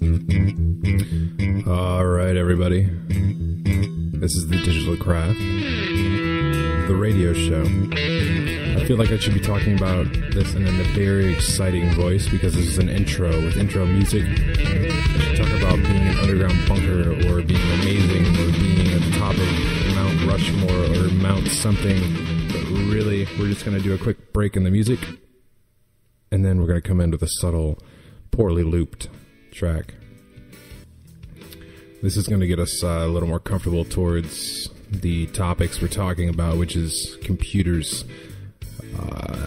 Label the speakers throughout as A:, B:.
A: All right, everybody. This is the Digital Craft, the radio show. I feel like I should be talking about this in a very exciting voice because this is an intro with intro music. I should talk about being in an underground bunker or being amazing or being at the top of Mount Rushmore or Mount something. But really, we're just going to do a quick break in the music, and then we're going to come in with a subtle, poorly looped track. This is going to get us a little more comfortable towards the topics we're talking about, which is computers,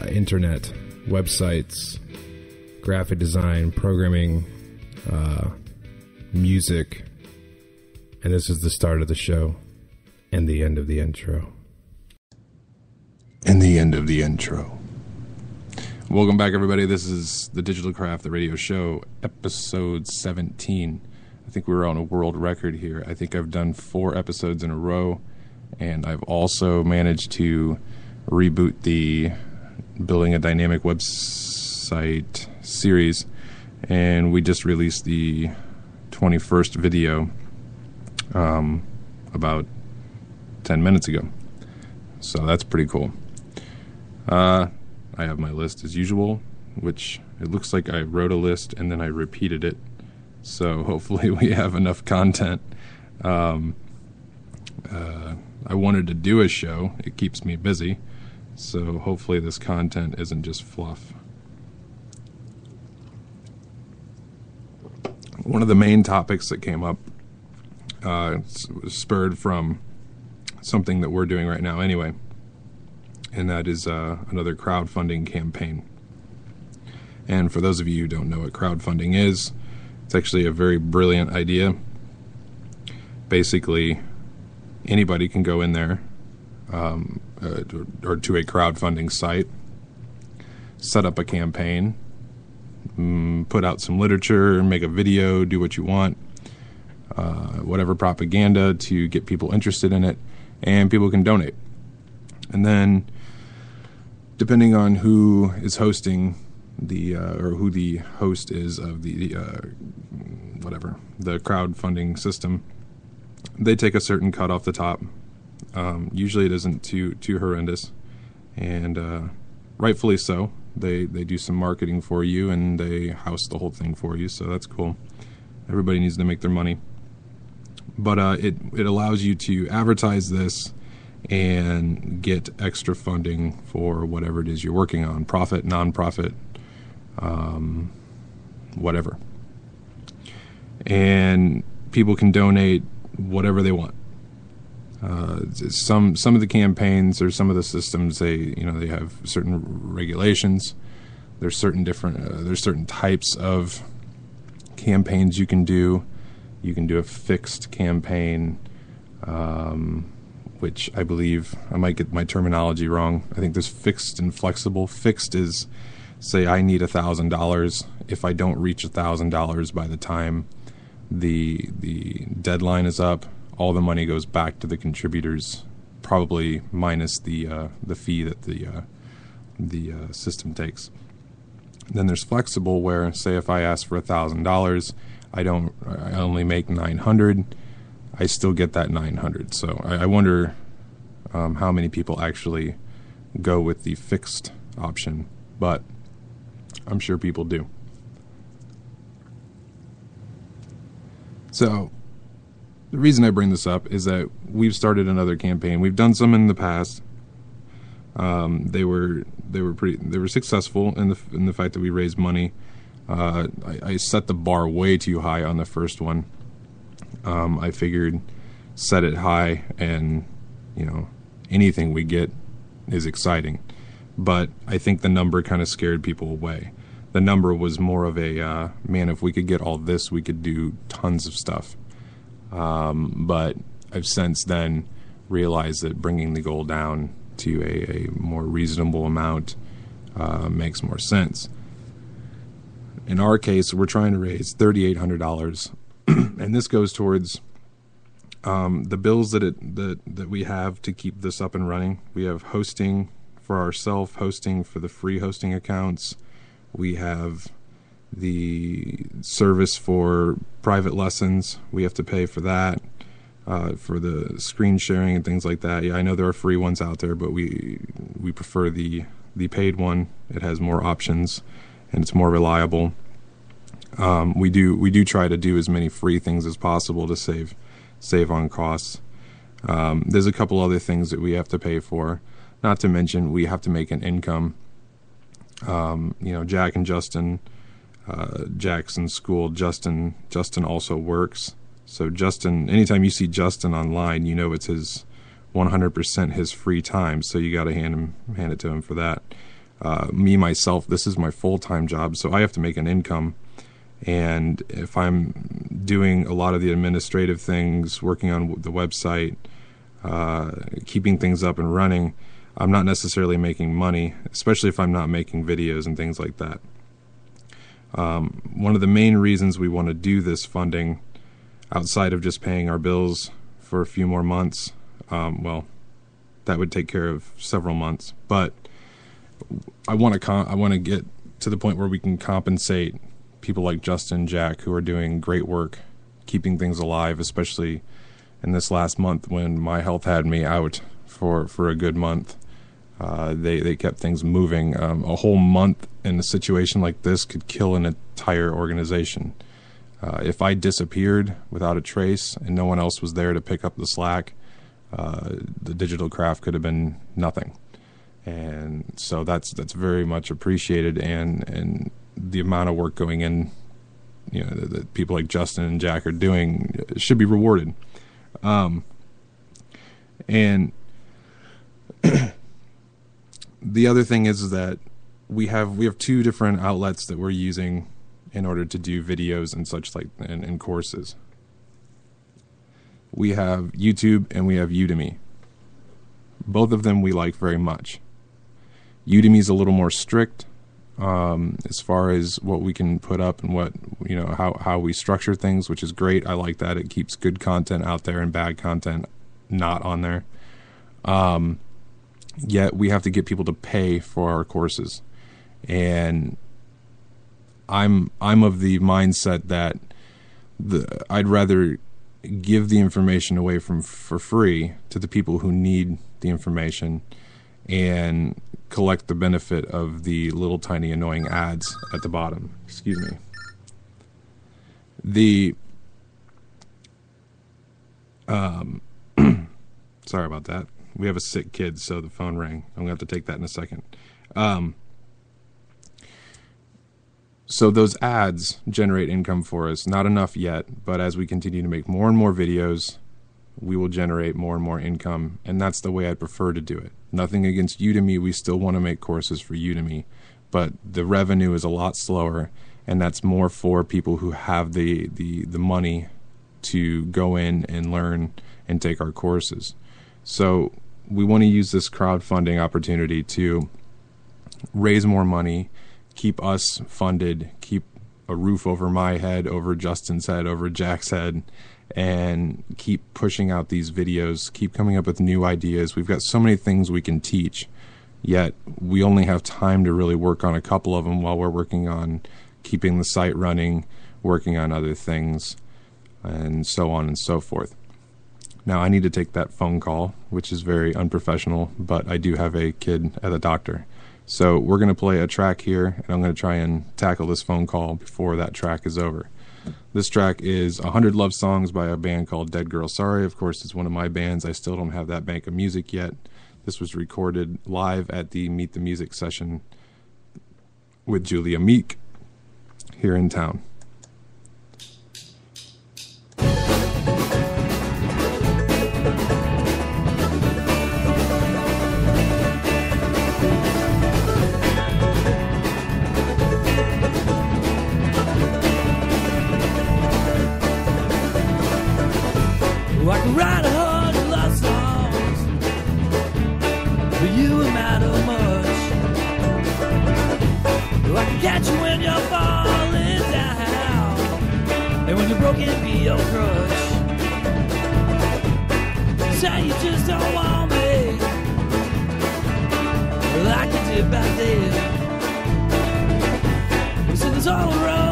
A: internet, websites, graphic design, programming, music. And this is the start of the show and the end of the intro.
B: And the end of the intro. Welcome back, everybody. This is the Digital Craft, the radio show, episode 17. I think we were on a world record here. I think I've done 4 episodes in a row, and I've also managed to reboot the Building a Dynamic Website series, and we just released the 21st video about 10 minutes ago. So that's pretty cool. I have my list as usual, which it looks like I wrote a list and then I repeated it. So hopefully we have enough content. I wanted to do a show. It keeps me busy. So hopefully this content isn't just fluff. One of the main topics that came up was spurred from something that we're doing right now anyway. And that is another crowdfunding campaign. And for those of you who don't know what crowdfunding is, it's actually a very brilliant idea. Basically, anybody can go in there or to a crowdfunding site, set up a campaign, put out some literature, make a video, do what you want, whatever propaganda to get people interested in it, and people can donate. And then, depending on who is hosting or who the host is of the crowdfunding system, they take a certain cut off the top. Usually it isn't too horrendous, and rightfully so. They do some marketing for you, and they house the whole thing for you, so that's cool. Everybody needs to make their money. But it allows you to advertise this and get extra funding for whatever it is you're working on, profit, non-profit, whatever. And people can donate whatever they want. Some of the campaigns or some of the systems, they have certain regulations. There's certain types of campaigns you can do. You can do a fixed campaign, which I believe, I might get my terminology wrong. I think there's fixed and flexible. Fixed is, say I need $1,000. If I don't reach $1,000 by the time the deadline is up, all the money goes back to the contributors, probably minus the fee that the system takes. Then there's flexible, where say if I ask for $1,000, I only make $900. I still get that $900. So I wonder how many people actually go with the fixed option, but I'm sure people do. So the reason I bring this up is that we've started another campaign. We've done some in the past. They were successful in the fact that we raised money. I set the bar way too high on the first one. I figured set it high, and anything we get is exciting. But I think the number kind of scared people away. The number was more of a man, if we could get all this, we could do tons of stuff. But I've since then realized that bringing the goal down to a more reasonable amount makes more sense. In our case, we're trying to raise $3,800, and this goes towards the bills that we have to keep this up and running. We have hosting for our self-hosting for the free hosting accounts. We have the service for private lessons, we have to pay for that, for the screen sharing and things like that. Yeah, I know there are free ones out there, but we prefer the paid one. It has more options and it's more reliable. We do try to do as many free things as possible to save on costs. There's a couple other things that we have to pay for, not to mention we have to make an income. Jack and Justin, Jack's in school. Justin also works. So Justin, anytime you see Justin online, you know it's his 100% his free time. So you got to hand it to him for that. Myself, this is my full-time job, so I have to make an income. And if I'm doing a lot of the administrative things, working on the website, keeping things up and running, I'm not necessarily making money, especially if I'm not making videos and things like that. One of the main reasons we want to do this funding, outside of just paying our bills for a few more months, that would take care of several months, but I want to get to the point where we can compensate people like Justin and Jack, who are doing great work keeping things alive, especially in this last month when my health had me out for a good month. They kept things moving. A whole month in a situation like this could kill an entire organization. If I disappeared without a trace and no one else was there to pick up the slack, the digital craft could have been nothing. And so that's very much appreciated, and the amount of work going in, that people like Justin and Jack are doing should be rewarded. And the other thing is that we have two different outlets that we're using in order to do videos and such like and courses. We have YouTube and we have Udemy. Both of them we like very much. Udemy's a little more strict as far as what we can put up and what how we structure things, which is great. I like that. It keeps good content out there and bad content not on there. Yet we have to get people to pay for our courses, and I'm of the mindset that I'd rather give the information away for free to the people who need the information and collect the benefit of the little tiny annoying ads at the bottom. Excuse me. Sorry about that. We have a sick kid, so the phone rang. I'm going to have to take that in a second. So those ads generate income for us. Not enough yet, but as we continue to make more and more videos, we will generate more and more income, and that's the way I prefer to do it. Nothing against Udemy. We still want to make courses for Udemy, but the revenue is a lot slower, and that's more for people who have the money to go in and learn and take our courses. So we want to use this crowdfunding opportunity to raise more money, keep us funded, keep a roof over my head, over Justin's head, over Jack's head, and keep pushing out these videos, keep coming up with new ideas. We've got so many things we can teach, yet we only have time to really work on a couple of them while we're working on keeping the site running, working on other things, and so on and so forth. Now, I need to take that phone call, which is very unprofessional, but I do have a kid at the doctor. So we're going to play a track here, and I'm going to try and tackle this phone call before that track is over. This track is 100 Love Songs by a band called Dead Girl Sorry. Of course, it's one of my bands. I still don't have that bank of music yet. This was recorded live at the Meet the Music session with Julia Meek here in town.
C: I can write 100 love songs, but you would matter much. I can catch you when you're falling down, and when you're broken, be your crush. Say you just don't want me, like you did back then. We said this all around.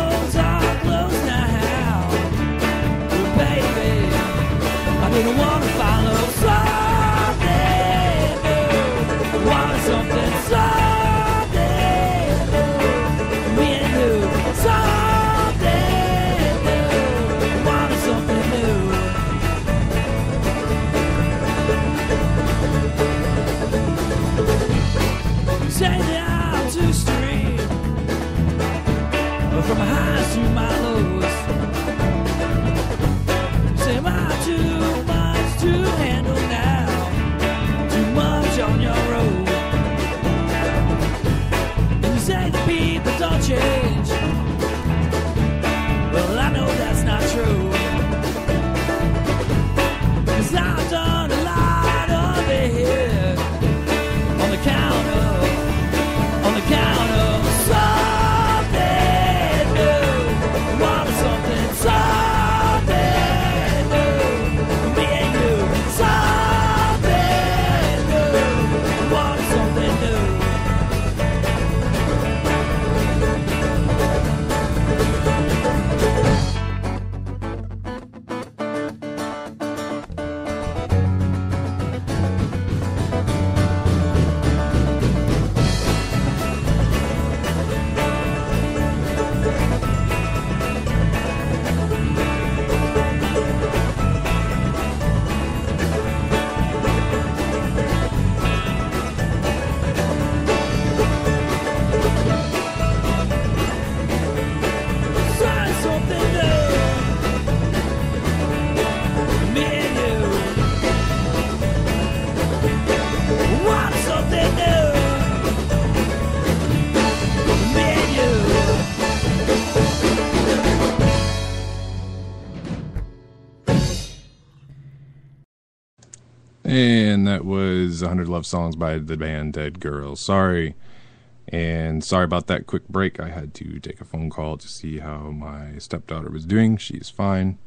C: highs to my lows. Say, am I too much to handle now? Too much on your road. And you say the people don't change. Well, I know that's not true. 'Cause I've done a lot of it on the count of something new. Want something new. Me and you. Something new. Want something new. Try something new. Me and you. Want something new. Me and you.
B: And that was 100 Love Songs by the band Dead Girls. Sorry about that quick break. I had to take a phone call to see how my stepdaughter was doing. She's fine.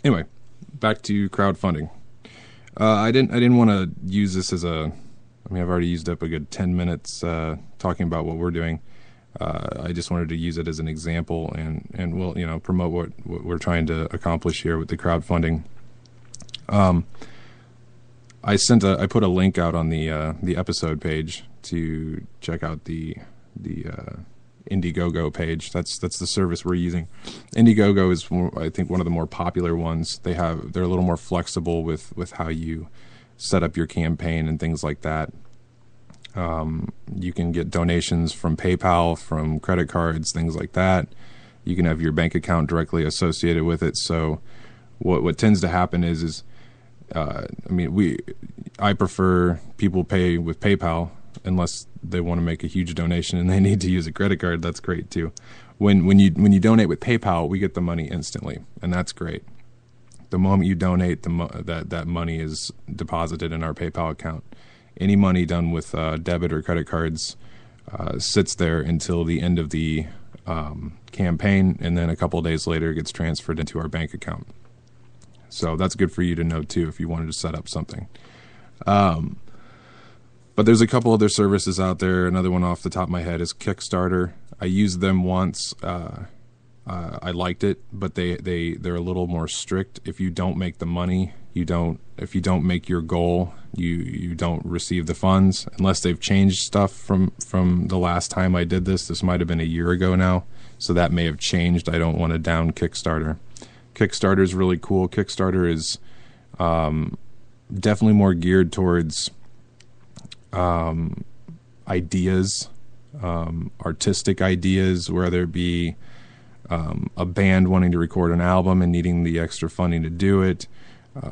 B: Anyway, back to crowdfunding. I didn't want to use this as I've already used up a good 10 minutes talking about what we're doing. I just wanted to use it as an example and we'll, promote what we're trying to accomplish here with the crowdfunding. I put a link out on the episode page to check out the Indiegogo page. That's the service we're using. Indiegogo is, I think, one of the more popular ones. They're a little more flexible with how you set up your campaign and things like that. You can get donations from PayPal, from credit cards, things like that. You can have your bank account directly associated with it. So what tends to happen is I prefer people pay with PayPal unless they want to make a huge donation and they need to use a credit card. That's great too. When you donate with PayPal, we get the money instantly, and that's great. The moment you donate, that money is deposited in our PayPal account. Any money done with debit or credit cards sits there until the end of the campaign, and then a couple of days later it gets transferred into our bank account. So that's good for you to know too if you wanted to set up something. But there's a couple other services out there. Another one off the top of my head is Kickstarter. I used them once. I liked it, but they're a little more strict. If you don't make the money, if you don't make your goal, you don't receive the funds unless they've changed stuff from the last time I did this. This might have been a year ago now, so that may have changed. I don't want to down Kickstarter. Kickstarter is really cool. Kickstarter is definitely more geared towards ideas, artistic ideas, whether it be a band wanting to record an album and needing the extra funding to do it,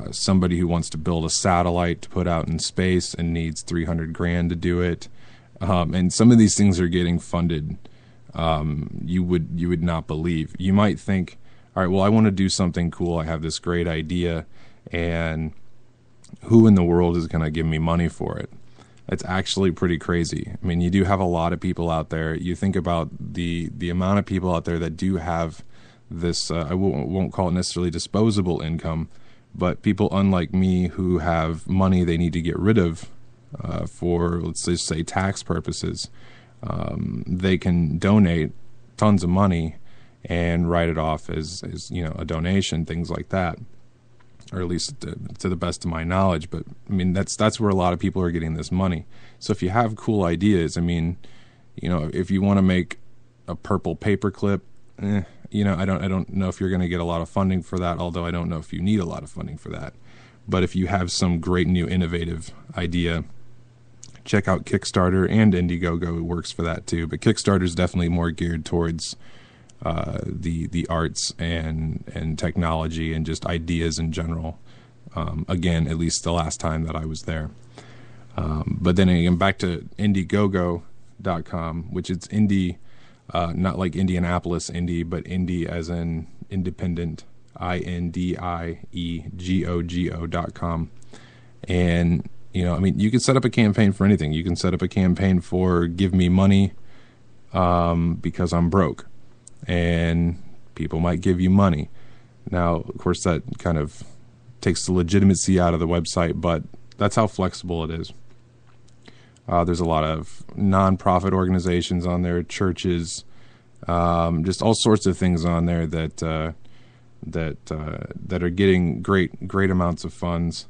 B: somebody who wants to build a satellite to put out in space and needs $300,000 to do it, and some of these things are getting funded. You would not believe. You might think, all right, well, I want to do something cool. I have this great idea, and who in the world is going to give me money for it? It's actually pretty crazy. I mean, you do have a lot of people out there. You think about the amount of people out there that do have this, I won't call it necessarily disposable income, but people unlike me who have money they need to get rid of for, let's just say, tax purposes. They can donate tons of money and write it off as a donation, things like that. Or at least to the best of my knowledge. But I mean, that's where a lot of people are getting this money. So if you have cool ideas, I mean, if you want to make a purple paperclip, I don't know if you're going to get a lot of funding for that. Although I don't know if you need a lot of funding for that. But if you have some great new innovative idea, check out Kickstarter, and Indiegogo works for that too. But Kickstarter is definitely more geared towards the arts and technology and just ideas in general. Again, at least the last time that I was there. But then again, back to Indiegogo.com, which it's indie, not like Indianapolis indie, but indie as in independent, INDIEGOGO.com. And, you can set up a campaign for anything. You can set up a campaign for give me money because I'm broke. And people might give you money. Now, of course, that kind of takes the legitimacy out of the website, but that's how flexible it is. There's a lot of nonprofit organizations on there, churches, just all sorts of things on there that are getting great amounts of funds,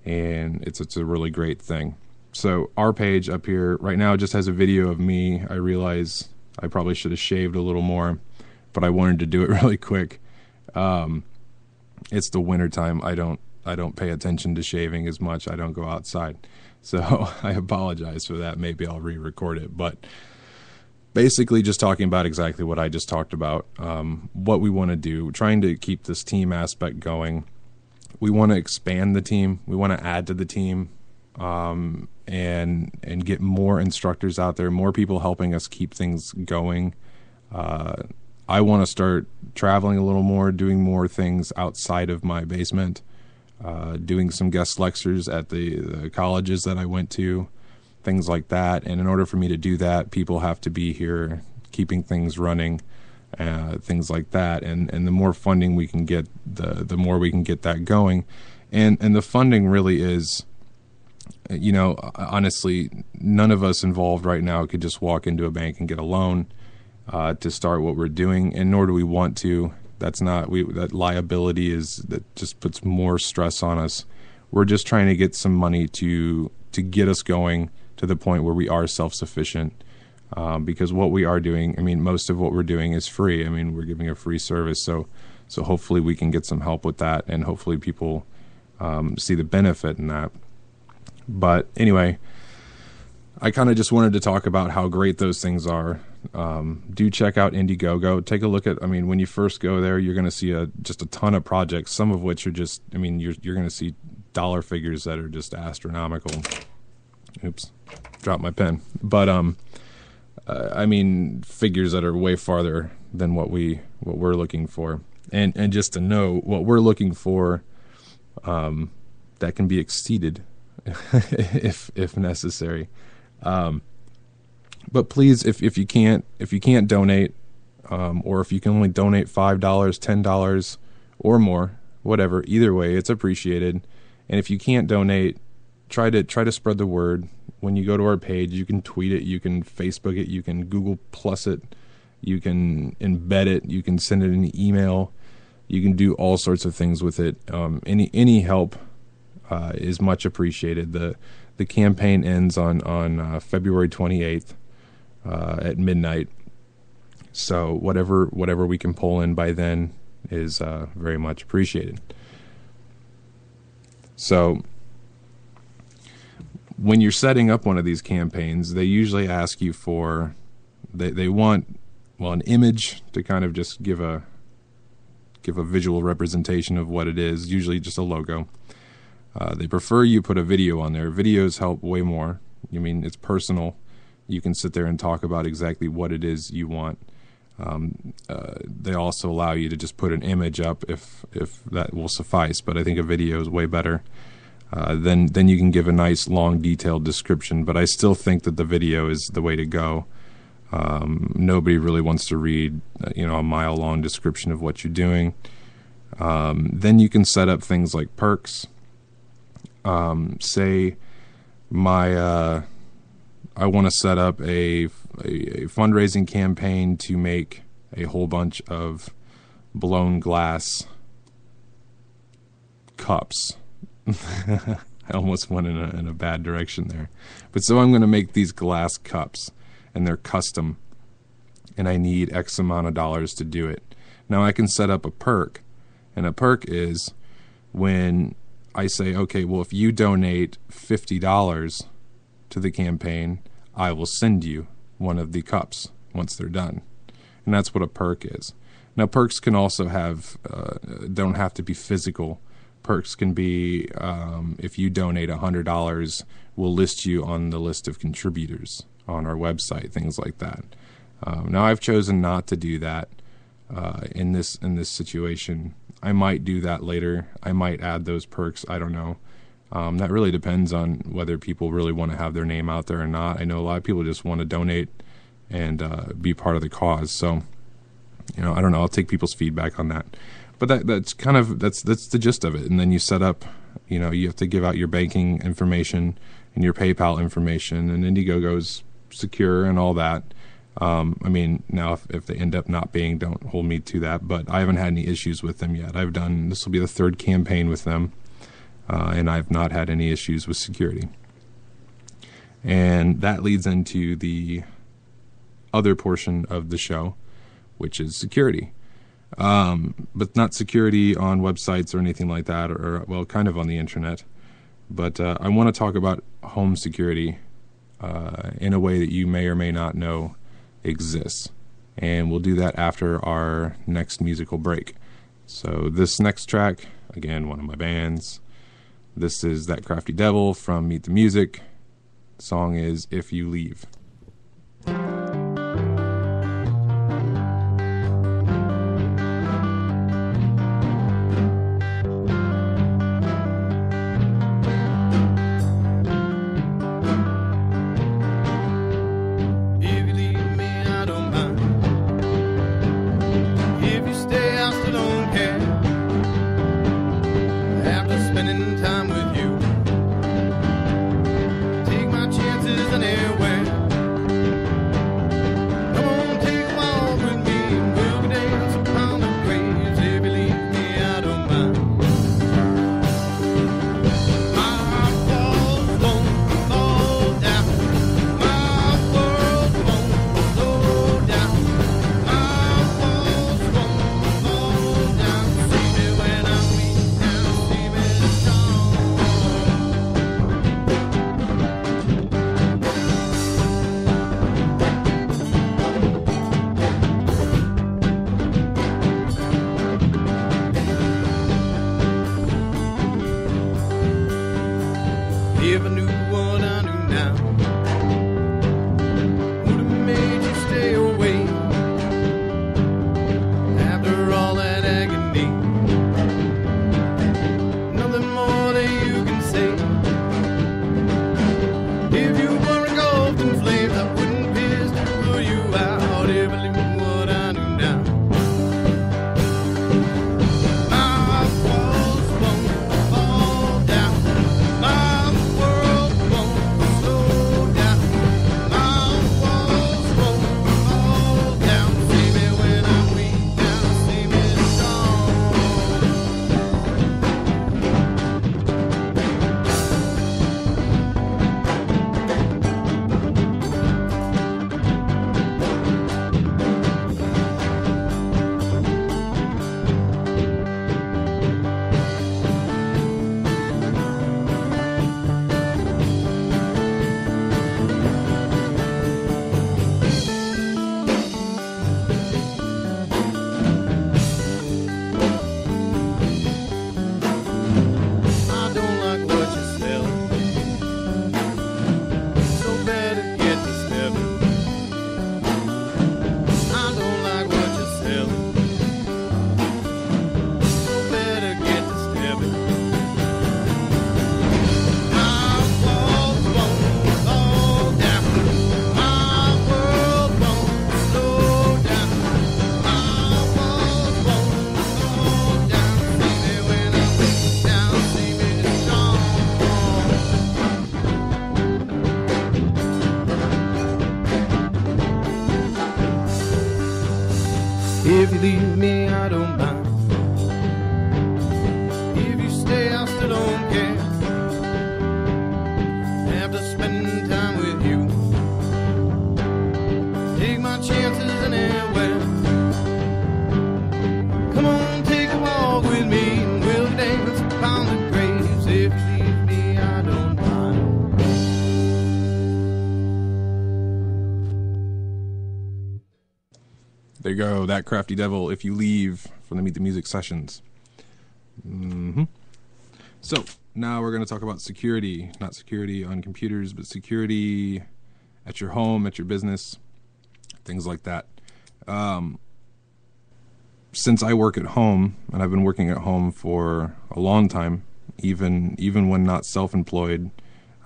B: and it's a really great thing. So our page up here right now just has a video of me. I realize I probably should have shaved a little more, but I wanted to do it really quick. It's the winter time. I don't pay attention to shaving as much. I don't go outside. So I apologize for that. Maybe I'll re-record it. But basically just talking about exactly what I just talked about, what we want to do, trying to keep this team aspect going. We want to expand the team. We want to add to the team and get more instructors out there, more people helping us keep things going. I want to start traveling a little more, doing more things outside of my basement, doing some guest lectures at the colleges that I went to, things like that. And in order for me to do that, people have to be here keeping things running, things like that. And the more funding we can get, the more we can get that going. And the funding really is, honestly, none of us involved right now could just walk into a bank and get a loan to start what we're doing, and nor do we want to. That liability that just puts more stress on us. We're just trying to get some money to get us going to the point where we are self-sufficient. Because what we are doing, most of what we're doing is free. We're giving a free service, so hopefully we can get some help with that, and hopefully people see the benefit in that. But anyway, I kind of just wanted to talk about how great those things are. Do check out Indiegogo. Take a look at, when you first go there, you're going to see just a ton of projects, some of which are just, you're going to see dollar figures that are just astronomical. Oops, dropped my pen. But, figures that are way farther than what we're looking for. And just to know what we're looking for, that can be exceeded if necessary. But please, if you can't donate, or if you can only donate $5, $10 or more, whatever, either way, it's appreciated. And if you can't donate, try to spread the word. When you go to our page, you can tweet it, you can Facebook it, you can Google Plus it, you can embed it, you can send it in an email, you can do all sorts of things with it. Any help is much appreciated. The campaign ends on February 28th at midnight. So whatever we can pull in by then is very much appreciated. So when you're setting up one of these campaigns, they usually ask you for, they want, an image to kind of just give a visual representation of what it is, usually just a logo. They prefer you put a video on there. Videos help way more. It's personal. You can sit there and talk about exactly what it is you want. They also allow you to just put an image up if that will suffice, but I think a video is way better. Then you can give a nice, long, detailed description, but I still think that the video is the way to go. Nobody really wants to read, a mile-long description of what you're doing. Then you can set up things like perks. Say I want to set up a fundraising campaign to make a whole bunch of blown glass cups. I almost went in a bad direction there. But so I'm going to make these glass cups, and they're custom, and I need X amount of dollars to do it. Now I can set up a perk, and a perk is when I say, okay, well, if you donate $50 to to the campaign, I will send you one of the cups once they're done. And that's what a perk is. Now, perks can also have, don't have to be physical. Perks can be, if you donate $100, we'll list you on the list of contributors on our website, things like that. Now, I've chosen not to do that in this situation. I might do that later. I might add those perks. I don't know. That really depends on whether people really want to have their name out there or not. I know a lot of people just want to donate and be part of the cause. So, I don't know. I'll take people's feedback on that. But that's kind of that's the gist of it. And then you set up, you have to give out your banking information and your PayPal information, and Indiegogo's secure and all that. Now if they end up not being, don't hold me to that, but I haven't had any issues with them yet. This will be the third campaign with them, and I've not had any issues with security. And that leads into the other portion of the show, which is security. But not security on websites or anything like that, or kind of on the internet. But I want to talk about home security in a way that you may or may not know exists. And we'll do that after our next musical break. So this next track, again, one of my bands. This is That Crafty Devil from Meet the Music. The song is If You Leave.
D: If you leave me, I don't mind. If you stay, I still don't care. After spending time with you, take my chances anywhere. Come on, take a walk with me, and we'll dance upon the graves. If you leave me, I don't mind.
B: you go, that crafty devil, if you leave from the Meet the Music sessions. So, now we're going to talk about security. Not security on computers, but security at your home, at your business, things like that. Since I work at home, and I've been working at home for a long time, even when not self-employed,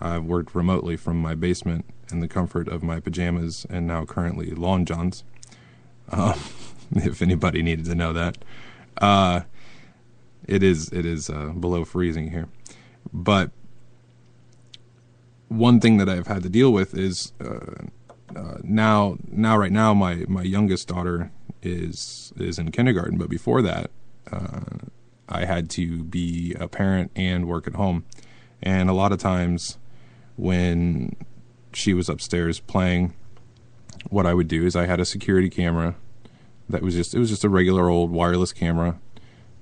B: I've worked remotely from my basement in the comfort of my pajamas and now currently lawn johns. If anybody needed to know that. It is below freezing here. But one thing that I've had to deal with is right now my youngest daughter is in kindergarten, but before that I had to be a parent and work at home. And a lot of times when she was upstairs playing, what I would do is I had a security camera that was just a regular old wireless camera.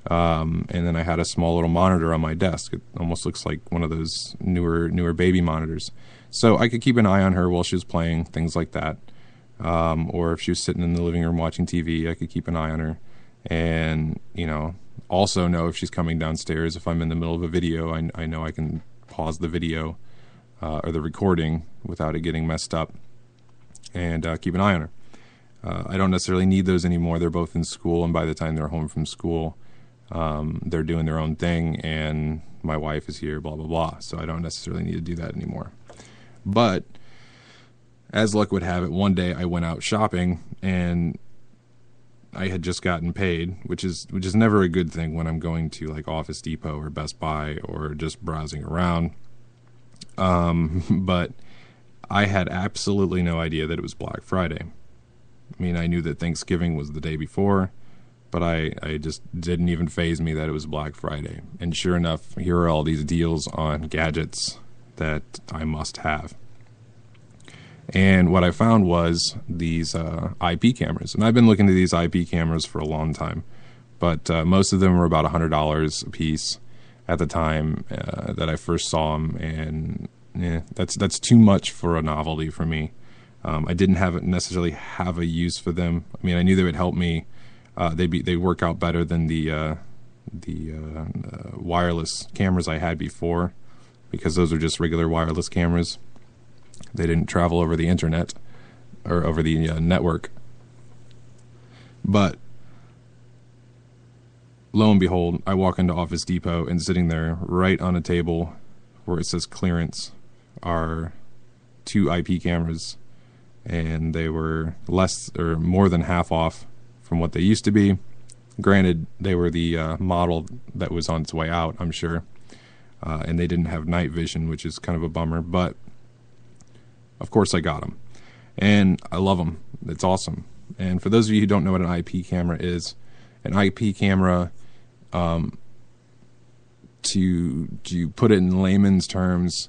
B: And then I had a small little monitor on my desk. It almost looks like one of those newer baby monitors. So I could keep an eye on her while she was playing, things like that. Or if she was sitting in the living room watching TV, I could keep an eye on her. And, also know if she's coming downstairs. If I'm in the middle of a video, I know I can pause the video or the recording without it getting messed up and keep an eye on her. I don't necessarily need those anymore. They're both in school, and by the time they're home from school, they're doing their own thing, and my wife is here, blah, blah, blah. So I don't necessarily need to do that anymore. But as luck would have it, one day I went out shopping, and I had just gotten paid, which is never a good thing when I'm going to like Office Depot or Best Buy or just browsing around. But I had absolutely no idea that it was Black Friday. I mean, I knew that Thanksgiving was the day before, but I just didn't even faze me that it was Black Friday. And sure enough, here are all these deals on gadgets that I must have. And what I found was these IP cameras. And I've been looking at these IP cameras for a long time, but most of them were about $100 a piece at the time that I first saw them. And that's too much for a novelty for me. I didn't necessarily have a use for them. I mean, I knew they would help me. They work out better than the wireless cameras I had before, because those are just regular wireless cameras. They didn't travel over the internet or over the network. But lo and behold, I walk into Office Depot, and sitting there right on a table where it says clearance are 2 IP cameras, and they were less or more than half off from what they used to be. Granted, they were the model that was on its way out, I'm sure, and they didn't have night vision, which is kind of a bummer, but of course I got them, and I love them. It's awesome. And for those of you who don't know what an IP camera is, an IP camera, to put it in layman's terms,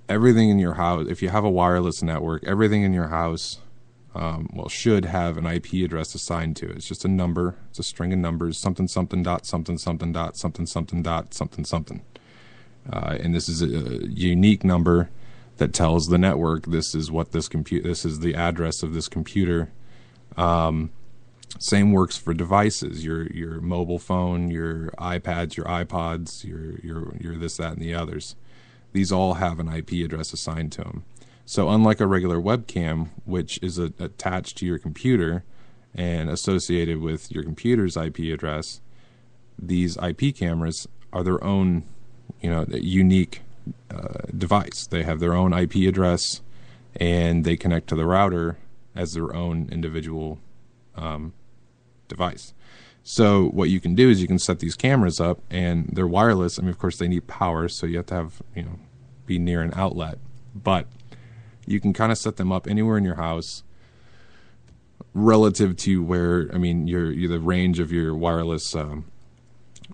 B: everything in your house, if you have a wireless network, everything in your house, should have an IP address assigned to it. It's just a number. It's a string of numbers, something dot, something dot, something dot, something. And this is a unique number that tells the network this is the address of this computer. Same works for devices, your mobile phone, your iPads, your iPods, your this, that, and the others. These all have an IP address assigned to them. So unlike a regular webcam, which is attached to your computer and associated with your computer's IP address, these IP cameras are their own, unique device. They have their own IP address, and they connect to the router as their own individual device. So what you can do is you can set these cameras up, and they're wireless. I mean, of course, they need power, so you have to have, be near an outlet. But you can kind of set them up anywhere in your house relative to where, the range of your wireless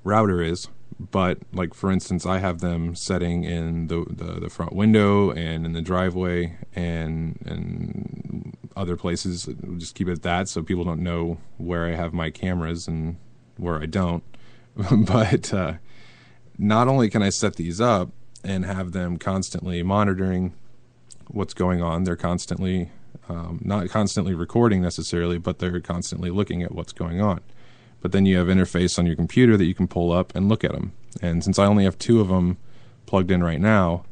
B: router is. But, like, for instance, I have them setting in the front window and in the driveway and other places. We'll just keep it at that so people don't know where I have my cameras and where I don't. But not only can I set these up and have them constantly monitoring what's going on, they're constantly not constantly recording necessarily, but they're constantly looking at what's going on. But then you have interface on your computer that you can pull up and look at them. And since I only have 2 of them plugged in right now,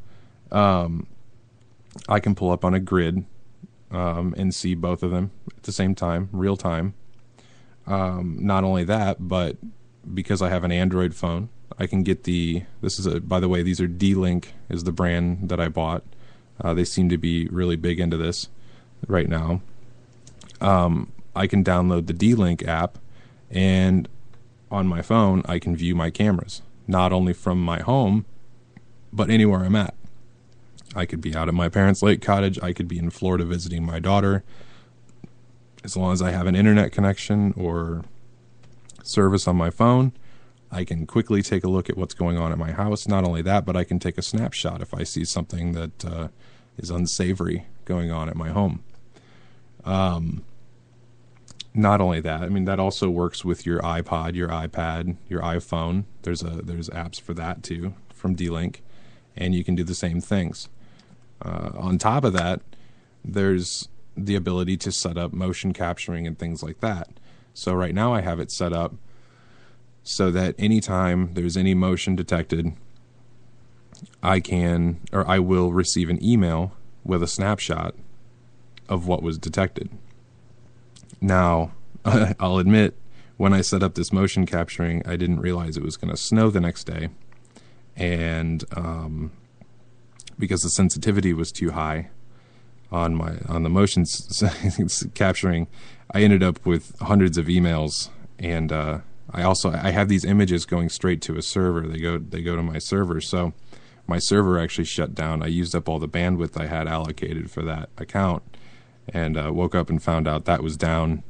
B: I can pull up on a grid and see both of them at the same time, real time. Not only that, but because I have an Android phone, I can get by the way, these are D-Link is the brand that I bought. They seem to be really big into this right now. I can download the D-Link app, and on my phone, I can view my cameras, not only from my home, but anywhere I'm at. I could be out at my parents' lake cottage. I could be in Florida visiting my daughter. As long as I have an internet connection or service on my phone, I can quickly take a look at what's going on at my house. Not only that, but I can take a snapshot if I see something that is unsavory going on at my home. Not only that, I mean, that also works with your iPod, your iPad, your iPhone. There's apps for that too from D-Link, and you can do the same things. On top of that, there's the ability to set up motion capturing and things like that. So right now I have it set up so that anytime there's any motion detected, I will receive an email with a snapshot of what was detected. Now, I'll admit, when I set up this motion capturing, I didn't realize it was going to snow the next day. And because the sensitivity was too high on the motion capturing, I ended up with hundreds of emails. And I have these images going straight to a server. They go to my server. So my server actually shut down. I used up all the bandwidth I had allocated for that account, and woke up and found out that was down,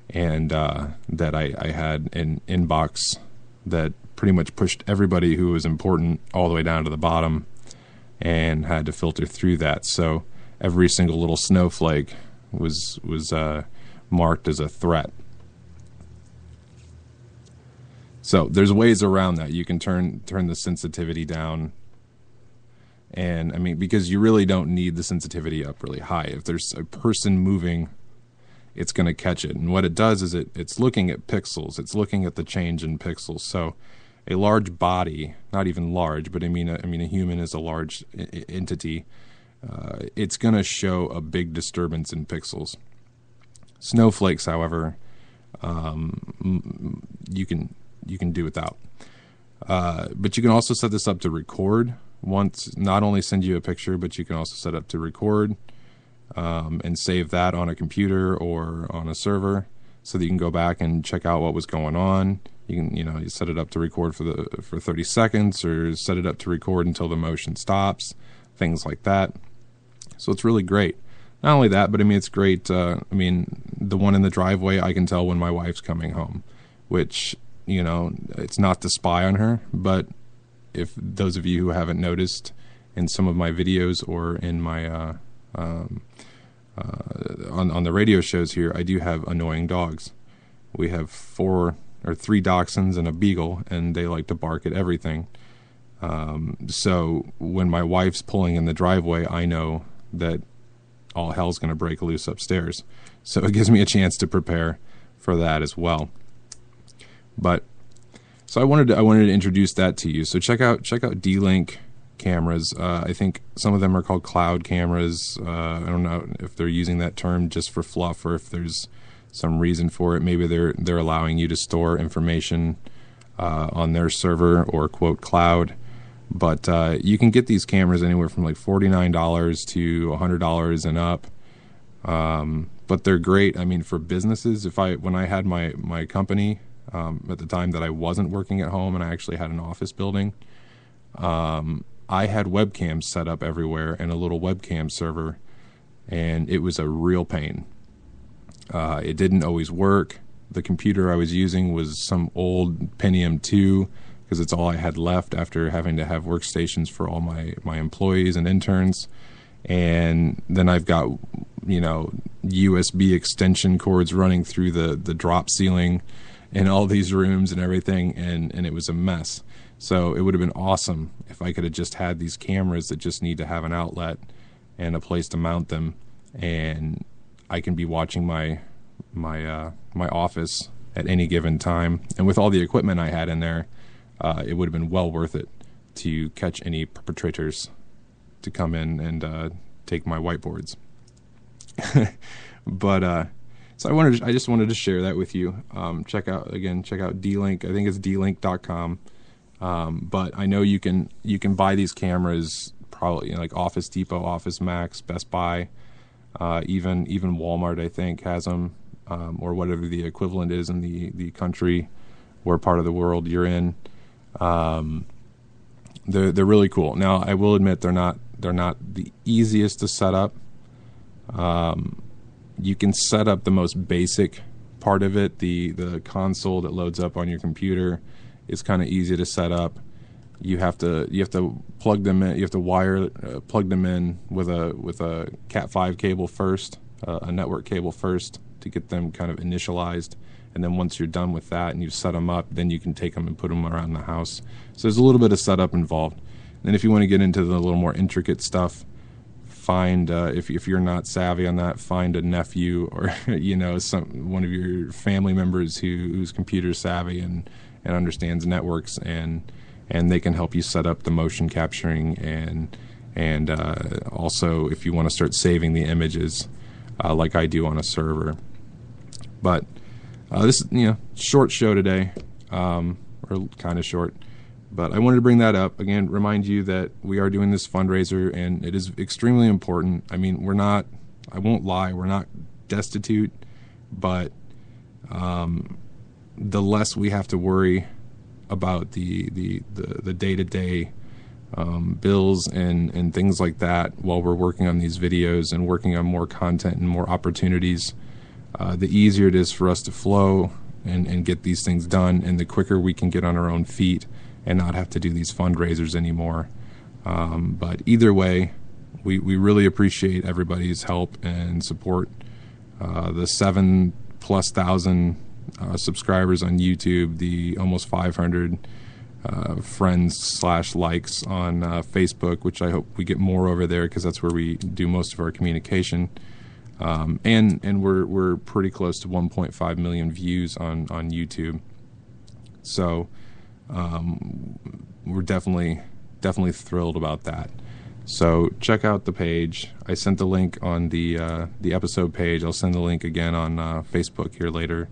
B: and that I had an inbox that pretty much pushed everybody who was important all the way down to the bottom, and had to filter through that. So every single little snowflake was marked as a threat. So there's ways around that. You can turn the sensitivity down. And I mean, because you really don't need the sensitivity up really high. If there's a person moving, it's going to catch it. And what it does is it's looking at pixels. It's looking at the change in pixels. So a large body, not even large, but I mean a human is a large entity. It's going to show a big disturbance in pixels. Snowflakes, however, you can do without. But you can also set this up to record. Not only send you a picture, but you can also set up to record and save that on a computer or on a server, so that you can go back and check out what was going on. You can, you set it up to record for 30 seconds, or set it up to record until the motion stops, things like that. So it's really great. Not only that, but I mean, it's great. The one in the driveway, I can tell when my wife's coming home, which, it's not to spy on her, but if those of you who haven't noticed in some of my videos or in my on the radio shows here, I do have annoying dogs. We have 3 dachshunds and a beagle, and they like to bark at everything. So when my wife's pulling in the driveway, I know that all hell's going to break loose upstairs. So it gives me a chance to prepare for that as well. But so I wanted to introduce that to you. So check out D-Link cameras. I think some of them are called cloud cameras. I don't know if they're using that term just for fluff, or if there's some reason for it. Maybe they're allowing you to store information on their server, or quote cloud. But you can get these cameras anywhere from like $49 to $100 and up. But they're great. I mean, for businesses, when I had my company, at the time that I wasn't working at home and I actually had an office building, I had webcams set up everywhere and a little webcam server, and it was a real pain. It didn't always work. The computer I was using was some old Pentium 2, because it's all I had left after having to have workstations for all my employees and interns. And then I've got, USB extension cords running through the drop ceiling in all these rooms and everything, and it was a mess. So it would have been awesome if I could have just had these cameras that just need to have an outlet and a place to mount them, and I can be watching my office at any given time. And with all the equipment I had in there, it would have been well worth it to catch any perpetrators to come in and take my whiteboards. But so I just wanted to share that with you. Check out D-Link. I think it's dlink.com. But I know you can buy these cameras probably like Office Depot, Office Max, Best Buy, even Walmart I think has them, or whatever the equivalent is in the country or part of the world you're in. They're really cool. Now I will admit they're not the easiest to set up. You can set up the most basic part of it. The console that loads up on your computer is kind of easy to set up. You have to plug them in. You have to plug them in with a Cat5 cable first, a network cable first, to get them kind of initialized. And then once you're done with that and you've set them up, then you can take them and put them around the house. So there's a little bit of setup involved. And if you want to get into the little more intricate stuff, find if you're not savvy on that, find a nephew or one of your family members who's computer savvy and understands networks, and they can help you set up the motion capturing and also if you want to start saving the images like I do on a server. But this is short show today, or kind of short. But I wanted to bring that up again, remind you that we are doing this fundraiser, and it is extremely important. I mean, I won't lie, we're not destitute, but the less we have to worry about the day-to-day bills and things like that while we're working on these videos and working on more content and more opportunities, the easier it is for us to flow and get these things done, and the quicker we can get on our own feet and not have to do these fundraisers anymore. But either way, we really appreciate everybody's help and support. The 7,000+ subscribers on YouTube, the almost 500 friends / likes on Facebook, which I hope we get more over there because that's where we do most of our communication. And we're pretty close to 1.5 million views on YouTube. So we're definitely thrilled about that. So check out the page. I sent the link on the episode page. I'll send the link again on Facebook here later.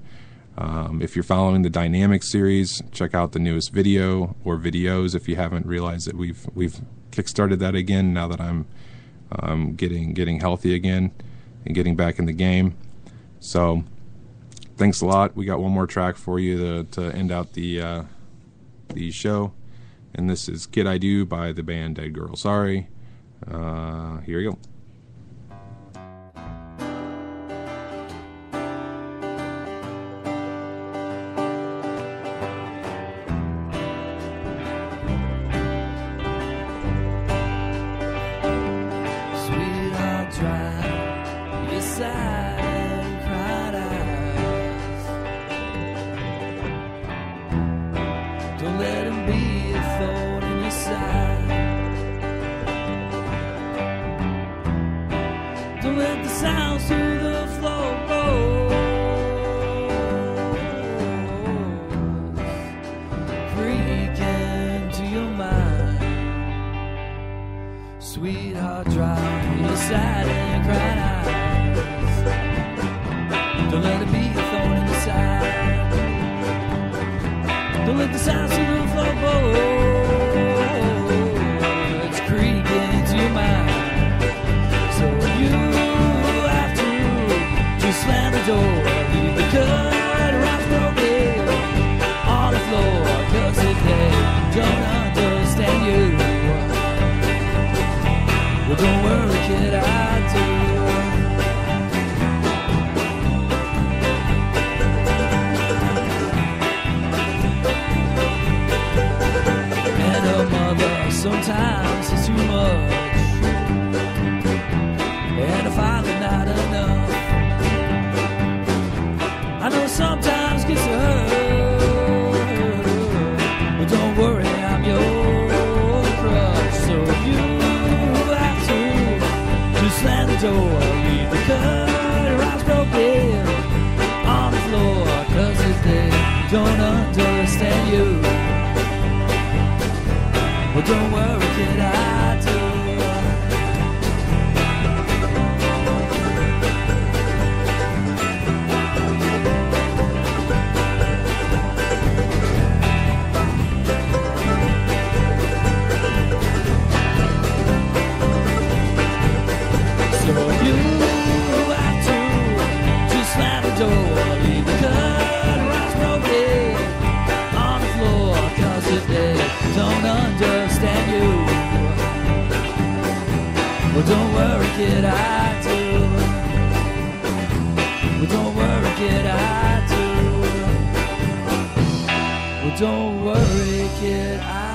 B: If you're following the Dynamic series, check out the newest video or videos if you haven't realized that we've kickstarted that again now that I'm getting healthy again and getting back in the game. So thanks a lot. We got one more track for you to end out the show, and this is Kid I Do by the band Dead Girl Sorry. Here we go.
C: Sweetheart, dry your sad and cried eyes. Don't let him be a thorn in your side. Don't let the sounds through the floor creak into your mind. Sweetheart, dry your sad and cried eyes. Don't let it be a thorn in the side. Don't let the sounds through the floorboards creak into your mind. So you have to slam the door, leave the cut right broken on the floor, 'cause if they don't understand you, well, don't worry, kid, I do. And a mother sometimes is too much, and a father not enough. I know sometimes gets hurt, but don't worry, I'm your crush. So you have to just slam the door, leave the cut right Well, don't worry, kid, I do. Well, don't worry, kid, I do. Well, don't worry, kid, I